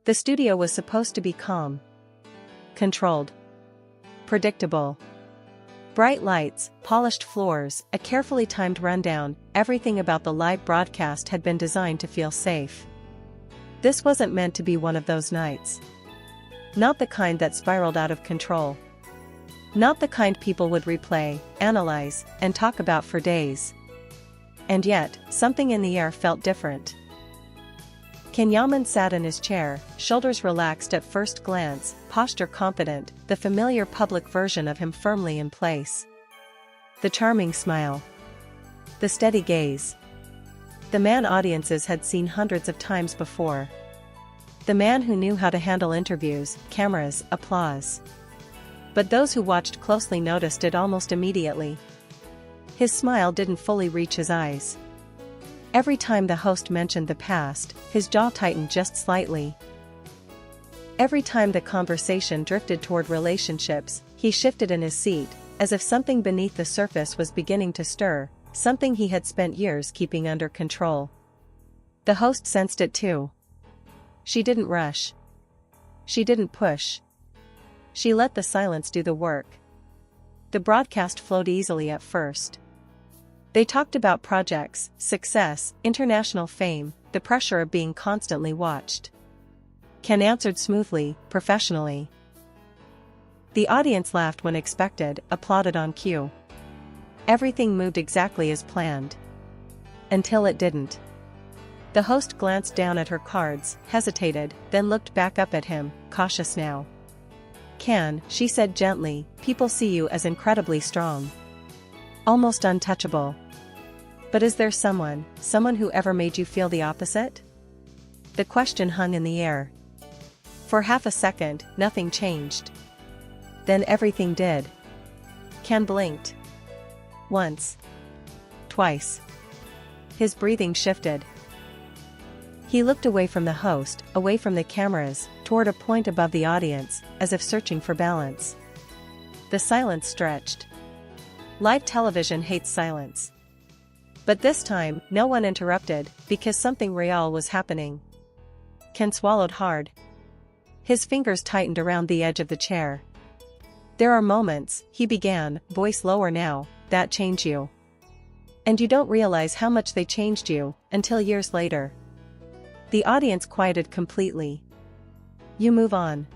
The studio was supposed to be calm, controlled, predictable. Bright lights, polished floors, a carefully timed rundown, everything about the live broadcast had been designed to feel safe. This wasn't meant to be one of those nights. Not the kind that spiraled out of control. Not the kind people would replay, analyze, and talk about for days. And yet, something in the air felt different. Yaman sat in his chair, shoulders relaxed at first glance, posture confident, the familiar public version of him firmly in place. The charming smile. The steady gaze. The man audiences had seen hundreds of times before. The man who knew how to handle interviews, cameras, applause. But those who watched closely noticed it almost immediately. His smile didn't fully reach his eyes. Every time the host mentioned the past, his jaw tightened just slightly. Every time the conversation drifted toward relationships, he shifted in his seat, as if something beneath the surface was beginning to stir, something he had spent years keeping under control. The host sensed it too. She didn't rush. She didn't push. She let the silence do the work. The broadcast flowed easily at first. They talked about projects, success, international fame, the pressure of being constantly watched. Ken answered smoothly, professionally. The audience laughed when expected, applauded on cue. Everything moved exactly as planned. Until it didn't. The host glanced down at her cards, hesitated, then looked back up at him, cautious now. Ken, she said gently, people see you as incredibly strong. Almost untouchable. But is there someone who ever made you feel the opposite? The question hung in the air. For half a second, nothing changed. Then everything did. Ken blinked. Once. Twice. His breathing shifted. He looked away from the host, away from the cameras, toward a point above the audience, as if searching for balance. The silence stretched. Live television hates silence. But this time, no one interrupted, because something real was happening. Ken swallowed hard. His fingers tightened around the edge of the chair. There are moments, he began, voice lower now, that change you. And you don't realize how much they changed you, until years later. The audience quieted completely. You move on.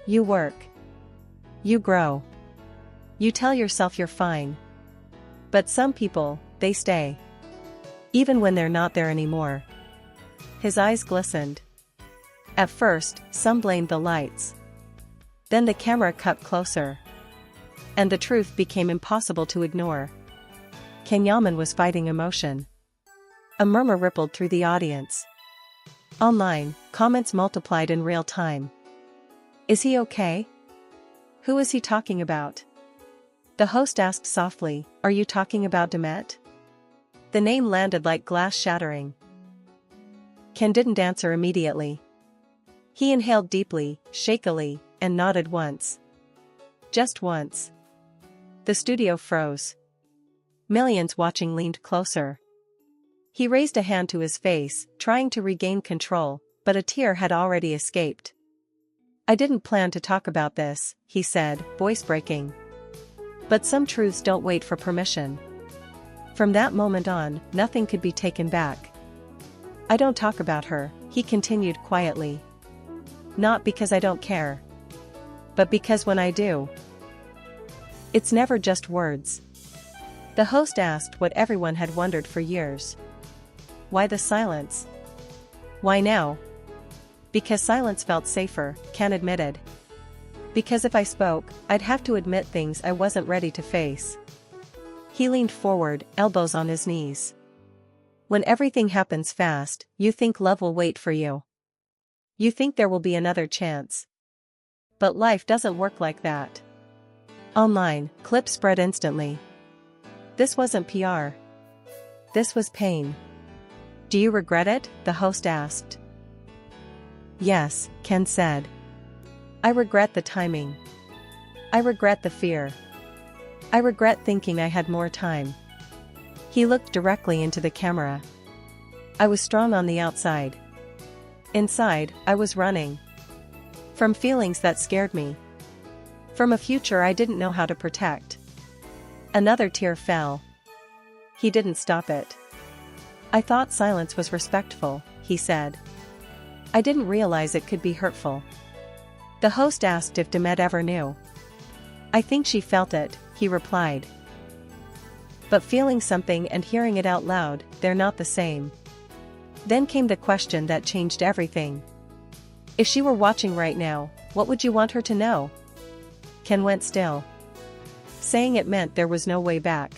You work. You grow. You tell yourself you're fine. But some people, they stay. Even when they're not there anymore. His eyes glistened. At first, some blamed the lights. Then the camera cut closer. And the truth became impossible to ignore. Yaman was fighting emotion. A murmur rippled through the audience. Online, comments multiplied in real time. Is he okay? Who is he talking about? The host asked softly, are you talking about Demet? The name landed like glass shattering. Ken didn't answer immediately. He inhaled deeply, shakily, and nodded once. Just once. The studio froze. Millions watching leaned closer. He raised a hand to his face, trying to regain control, but a tear had already escaped. I didn't plan to talk about this, he said, voice breaking. But some truths don't wait for permission. From that moment on, nothing could be taken back. I don't talk about her, he continued quietly. Not because I don't care. But because when I do, it's never just words. The host asked what everyone had wondered for years. Why the silence? Why now? Because silence felt safer, Ken admitted. Because if I spoke, I'd have to admit things I wasn't ready to face. He leaned forward, elbows on his knees. When everything happens fast, you think love will wait for you. You think there will be another chance. But life doesn't work like that. Online, clips spread instantly. This wasn't PR. This was pain. Do you regret it? The host asked. Yes, Ken said. I regret the timing. I regret the fear. I regret thinking I had more time. He looked directly into the camera. I was strong on the outside. Inside, I was running. From feelings that scared me. From a future I didn't know how to protect. Another tear fell. He didn't stop it. I thought silence was respectful, he said. I didn't realize it could be hurtful. The host asked if Demet ever knew. I think she felt it, he replied. But feeling something and hearing it out loud, they're not the same. Then came the question that changed everything. If she were watching right now, what would you want her to know? Ken went still. Saying it meant there was no way back.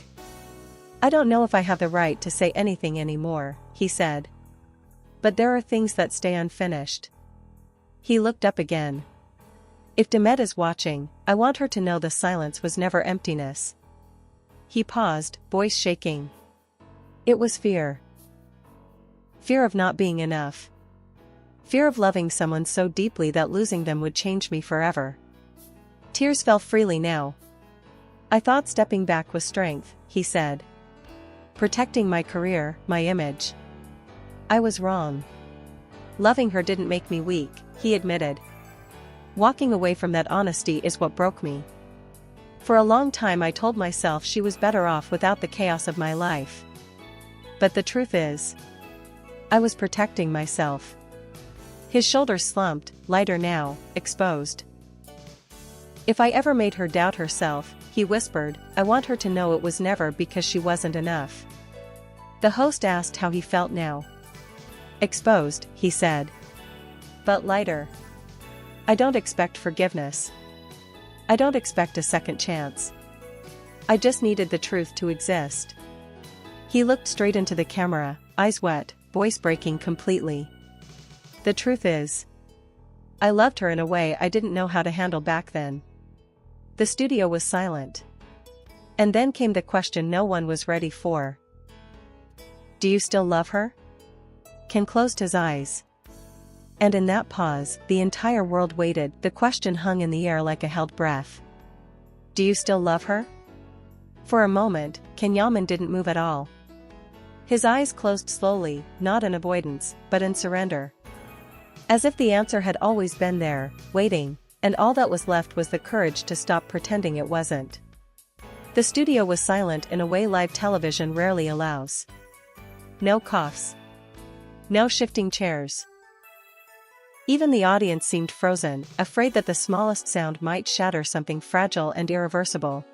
I don't know if I have the right to say anything anymore, he said. But there are things that stay unfinished. He looked up again. If Demet is watching, I want her to know the silence was never emptiness. He paused, voice shaking. It was fear. Fear of not being enough. Fear of loving someone so deeply that losing them would change me forever. Tears fell freely now. I thought stepping back was strength, he said. Protecting my career, my image. I was wrong. Loving her didn't make me weak, he admitted. Walking away from that honesty is what broke me. For a long time I told myself she was better off without the chaos of my life. But the truth is, I was protecting myself. His shoulders slumped, lighter now, exposed. If I ever made her doubt herself, he whispered, I want her to know it was never because she wasn't enough. The host asked how he felt now. Exposed, he said. But lighter. I don't expect forgiveness. I don't expect a second chance. I just needed the truth to exist. He looked straight into the camera, eyes wet, voice breaking completely. The truth is, I loved her in a way I didn't know how to handle back then. The studio was silent. And then came the question no one was ready for. Do you still love her? Ken closed his eyes. And in that pause, the entire world waited. The question hung in the air like a held breath. Do you still love her? For a moment, Yaman didn't move at all. His eyes closed slowly, not in avoidance, but in surrender. As if the answer had always been there, waiting, and all that was left was the courage to stop pretending it wasn't. The studio was silent in a way live television rarely allows. No coughs. No shifting chairs. Even the audience seemed frozen, afraid that the smallest sound might shatter something fragile and irreversible.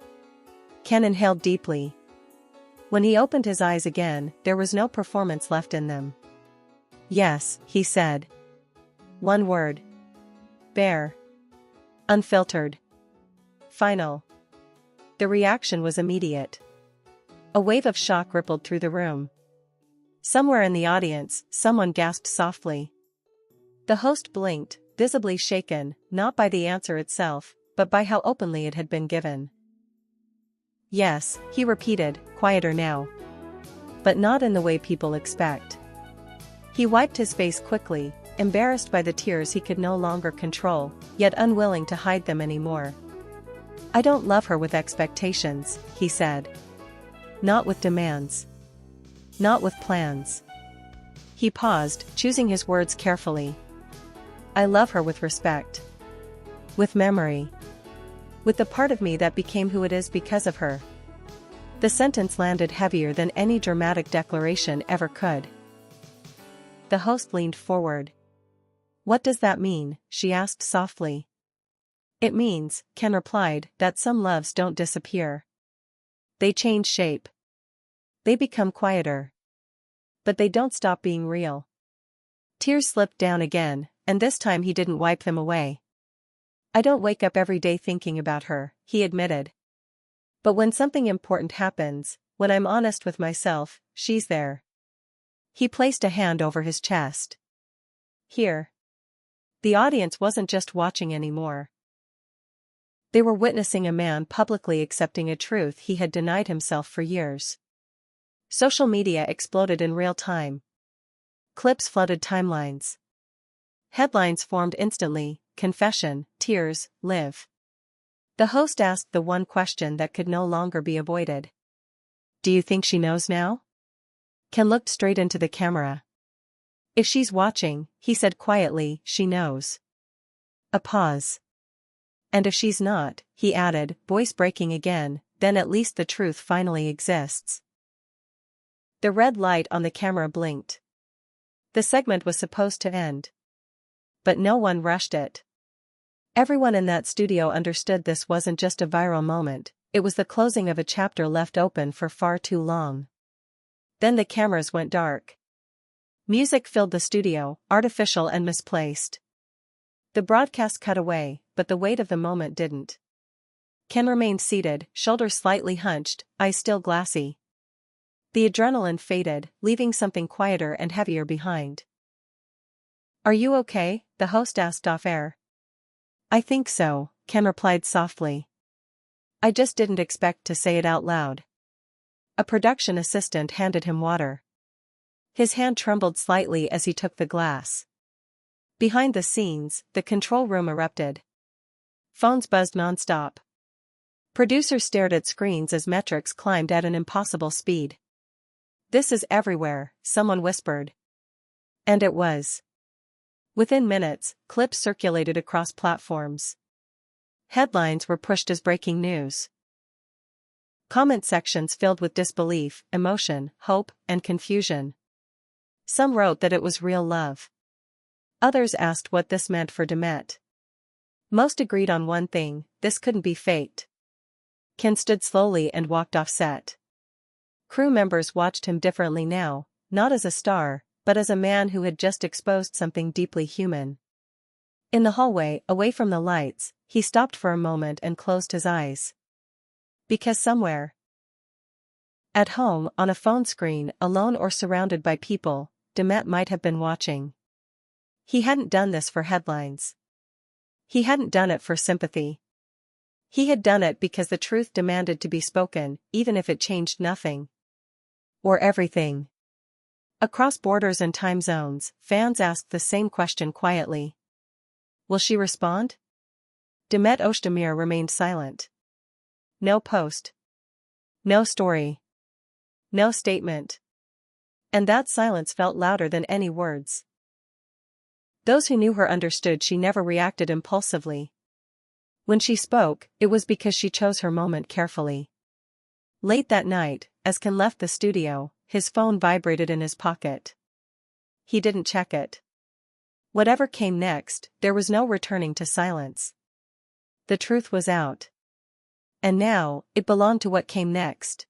Ken inhaled deeply. When he opened his eyes again, there was no performance left in them. Yes, he said. One word. Bare. Unfiltered. Final. The reaction was immediate. A wave of shock rippled through the room. Somewhere in the audience, someone gasped softly. The host blinked, visibly shaken, not by the answer itself, but by how openly it had been given. Yes, he repeated, quieter now. But not in the way people expect. He wiped his face quickly, embarrassed by the tears he could no longer control, yet unwilling to hide them anymore. I don't love her with expectations, he said. Not with demands. Not with plans. He paused, choosing his words carefully. I love her with respect. With memory. With the part of me that became who it is because of her. The sentence landed heavier than any dramatic declaration ever could. The host leaned forward. What does that mean? She asked softly. It means, Ken replied, that some loves don't disappear. They change shape. They become quieter. But they don't stop being real. Tears slipped down again, and this time he didn't wipe them away. I don't wake up every day thinking about her, he admitted. But when something important happens, when I'm honest with myself, she's there. He placed a hand over his chest. Here. The audience wasn't just watching anymore. They were witnessing a man publicly accepting a truth he had denied himself for years. Social media exploded in real time. Clips flooded timelines. Headlines formed instantly, confession, tears, live. The host asked the one question that could no longer be avoided. Do you think she knows now? Ken looked straight into the camera. If she's watching, he said quietly, she knows. A pause. And if she's not, he added, voice breaking again, then at least the truth finally exists. The red light on the camera blinked. The segment was supposed to end. But no one rushed it. Everyone in that studio understood this wasn't just a viral moment, it was the closing of a chapter left open for far too long. Then the cameras went dark. Music filled the studio, artificial and misplaced. The broadcast cut away, but the weight of the moment didn't. Ken remained seated, shoulders slightly hunched, eyes still glassy. The adrenaline faded, leaving something quieter and heavier behind. "Are you okay?" the host asked off-air. "I think so," Ken replied softly. "I just didn't expect to say it out loud." A production assistant handed him water. His hand trembled slightly as he took the glass. Behind the scenes, the control room erupted. Phones buzzed nonstop. Producers stared at screens as metrics climbed at an impossible speed. "This is everywhere," someone whispered. And it was. Within minutes, clips circulated across platforms. Headlines were pushed as breaking news. Comment sections filled with disbelief, emotion, hope, and confusion. Some wrote that it was real love. Others asked what this meant for Demet. Most agreed on one thing: this couldn't be faked. Ken stood slowly and walked off set. Crew members watched him differently now, not as a star, but as a man who had just exposed something deeply human. In the hallway, away from the lights, he stopped for a moment and closed his eyes. Because somewhere, at home, on a phone screen, alone or surrounded by people, Demet might have been watching. He hadn't done this for headlines. He hadn't done it for sympathy. He had done it because the truth demanded to be spoken, even if it changed nothing. Or everything. Across borders and time zones, fans asked the same question quietly. Will she respond? Demet Özdemir remained silent. No post. No story. No statement. And that silence felt louder than any words. Those who knew her understood she never reacted impulsively. When she spoke, it was because she chose her moment carefully. Late that night, as Ken left the studio, his phone vibrated in his pocket. He didn't check it. Whatever came next, there was no returning to silence. The truth was out. And now, it belonged to what came next.